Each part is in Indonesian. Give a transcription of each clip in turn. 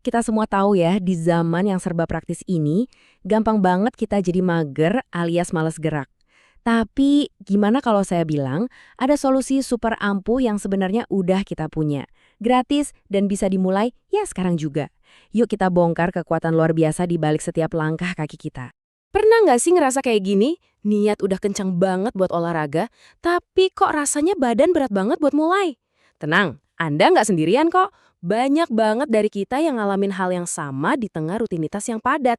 kita semua tahu ya, di zaman yang serba praktis ini, gampang banget kita jadi mager alias malas gerak. Tapi gimana kalau saya bilang, ada solusi super ampuh yang sebenarnya udah kita punya. Gratis dan bisa dimulai ya sekarang juga. Yuk kita bongkar kekuatan luar biasa di balik setiap langkah kaki kita. Pernah nggak sih ngerasa kayak gini? Niat udah kencang banget buat olahraga, tapi kok rasanya badan berat banget buat mulai? Tenang, Anda nggak sendirian kok. Banyak banget dari kita yang ngalamin hal yang sama di tengah rutinitas yang padat.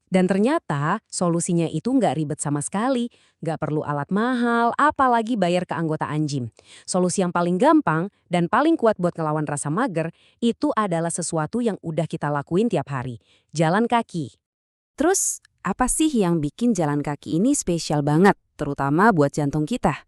Dan ternyata solusinya itu nggak ribet sama sekali. Nggak perlu alat mahal, apalagi bayar keanggotaan gym. Solusi yang paling gampang dan paling kuat buat ngelawan rasa mager, itu adalah sesuatu yang udah kita lakuin tiap hari. Jalan kaki. Terus, apa sih yang bikin jalan kaki ini spesial banget, terutama buat jantung kita?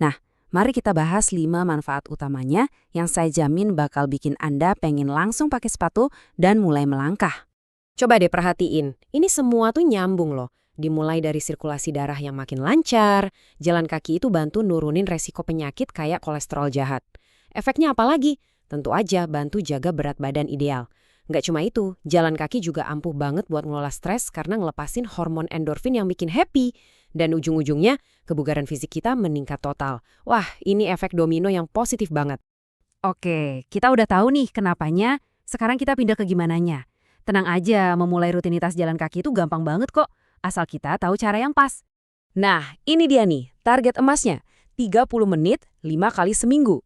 Nah, mari kita bahas 5 manfaat utamanya yang saya jamin bakal bikin Anda pengen langsung pakai sepatu dan mulai melangkah. Coba deh perhatiin, ini semua tuh nyambung loh. Dimulai dari sirkulasi darah yang makin lancar, jalan kaki itu bantu nurunin resiko penyakit kayak kolesterol jahat. Efeknya apa lagi? Tentu aja bantu jaga berat badan ideal. Nggak cuma itu, jalan kaki juga ampuh banget buat ngelola stres karena ngelepasin hormon endorfin yang bikin happy. Dan ujung-ujungnya, kebugaran fisik kita meningkat total. Wah, ini efek domino yang positif banget. Oke, kita udah tahu nih kenapanya, sekarang kita pindah ke gimananya. Tenang aja, memulai rutinitas jalan kaki itu gampang banget kok, asal kita tahu cara yang pas. Nah, ini dia nih, target emasnya. 30 menit, 5 kali seminggu.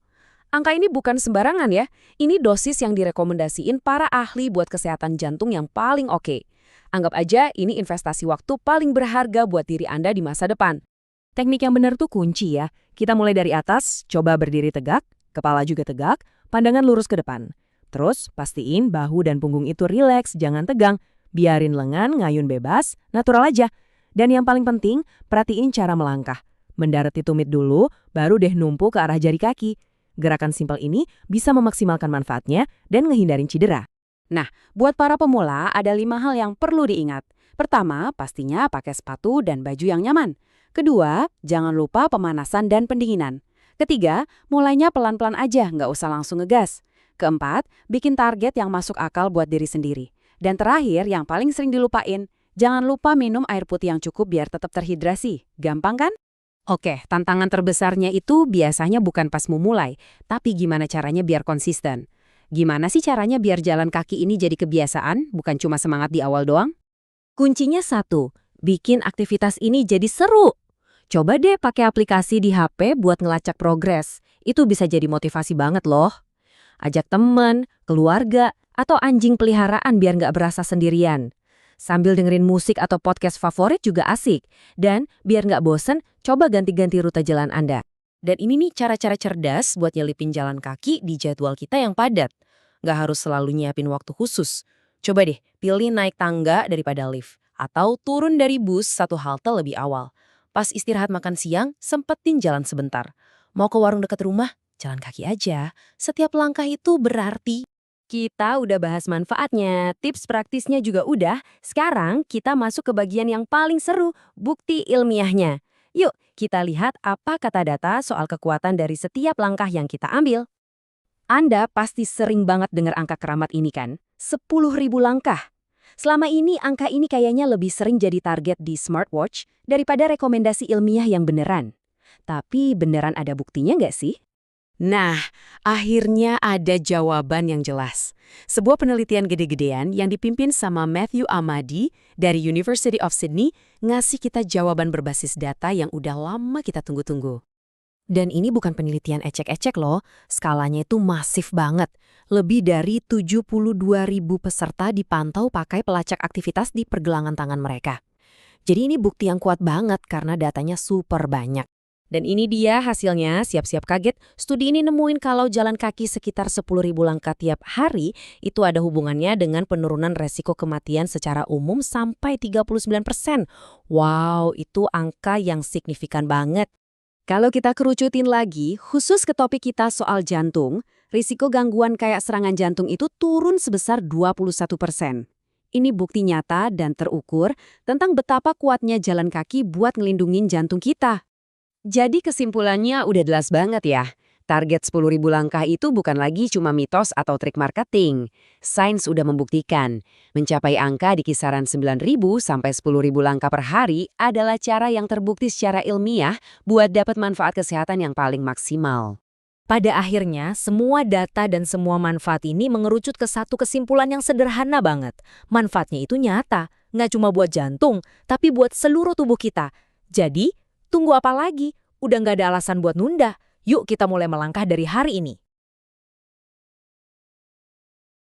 Angka ini bukan sembarangan ya. Ini dosis yang direkomendasiin para ahli buat kesehatan jantung yang paling oke. Anggap aja ini investasi waktu paling berharga buat diri Anda di masa depan. Teknik yang benar tuh kunci ya. Kita mulai dari atas, coba berdiri tegak, kepala juga tegak, pandangan lurus ke depan. Terus, pastiin bahu dan punggung itu rileks, jangan tegang. Biarin lengan ngayun bebas, natural aja. Dan yang paling penting, perhatiin cara melangkah. Mendarat di tumit dulu, baru deh numpu ke arah jari kaki. Gerakan simpel ini bisa memaksimalkan manfaatnya dan ngehindarin cedera. Nah, buat para pemula ada 5 hal yang perlu diingat. Pertama, pastinya pakai sepatu dan baju yang nyaman. Kedua, jangan lupa pemanasan dan pendinginan. Ketiga, mulainya pelan-pelan aja, nggak usah langsung ngegas. Keempat, bikin target yang masuk akal buat diri sendiri. Dan terakhir, yang paling sering dilupain, jangan lupa minum air putih yang cukup biar tetap terhidrasi. Gampang kan? Oke, tantangan terbesarnya itu biasanya bukan pas mau mulai, tapi gimana caranya biar konsisten. Gimana sih caranya biar jalan kaki ini jadi kebiasaan, bukan cuma semangat di awal doang? Kuncinya satu, bikin aktivitas ini jadi seru. Coba deh pakai aplikasi di HP buat ngelacak progres. Itu bisa jadi motivasi banget loh. Ajak temen, keluarga, atau anjing peliharaan biar nggak berasa sendirian. Sambil dengerin musik atau podcast favorit juga asik. Dan biar nggak bosen, coba ganti-ganti rute jalan Anda. Dan ini nih cara-cara cerdas buat nyelipin jalan kaki di jadwal kita yang padat. Nggak harus selalu nyiapin waktu khusus. Coba deh, pilih naik tangga daripada lift. Atau turun dari bus satu halte lebih awal. Pas istirahat makan siang, sempetin jalan sebentar. Mau ke warung dekat rumah? Jalan kaki aja. Setiap langkah itu berarti. Kita udah bahas manfaatnya, tips praktisnya juga udah. Sekarang kita masuk ke bagian yang paling seru, bukti ilmiahnya. Yuk, kita lihat apa kata data soal kekuatan dari setiap langkah yang kita ambil. Anda pasti sering banget dengar angka keramat ini kan? 10.000 langkah. Selama ini angka ini kayaknya lebih sering jadi target di smartwatch daripada rekomendasi ilmiah yang beneran. Tapi beneran ada buktinya nggak sih? Nah, akhirnya ada jawaban yang jelas. Sebuah penelitian gede-gedean yang dipimpin sama Matthew Amadi dari University of Sydney ngasih kita jawaban berbasis data yang udah lama kita tunggu-tunggu. Dan ini bukan penelitian ecek-ecek loh, skalanya itu masif banget. Lebih dari 72.000 peserta dipantau pakai pelacak aktivitas di pergelangan tangan mereka. Jadi ini bukti yang kuat banget karena datanya super banyak. Dan ini dia hasilnya, siap-siap kaget, studi ini nemuin kalau jalan kaki sekitar 10.000 langkah tiap hari itu ada hubungannya dengan penurunan resiko kematian secara umum sampai 39%. Wow, itu angka yang signifikan banget. Kalau kita kerucutin lagi, khusus ke topik kita soal jantung, risiko gangguan kayak serangan jantung itu turun sebesar 21%. Ini bukti nyata dan terukur tentang betapa kuatnya jalan kaki buat ngelindungin jantung kita. Jadi kesimpulannya udah jelas banget ya. Target 10.000 langkah itu bukan lagi cuma mitos atau trik marketing. Sains sudah membuktikan, mencapai angka di kisaran 9.000 sampai 10.000 langkah per hari adalah cara yang terbukti secara ilmiah buat dapat manfaat kesehatan yang paling maksimal. Pada akhirnya, semua data dan semua manfaat ini mengerucut ke satu kesimpulan yang sederhana banget. Manfaatnya itu nyata, nggak cuma buat jantung, tapi buat seluruh tubuh kita. Jadi, tunggu apa lagi? Udah nggak ada alasan buat nunda. Yuk kita mulai melangkah dari hari ini.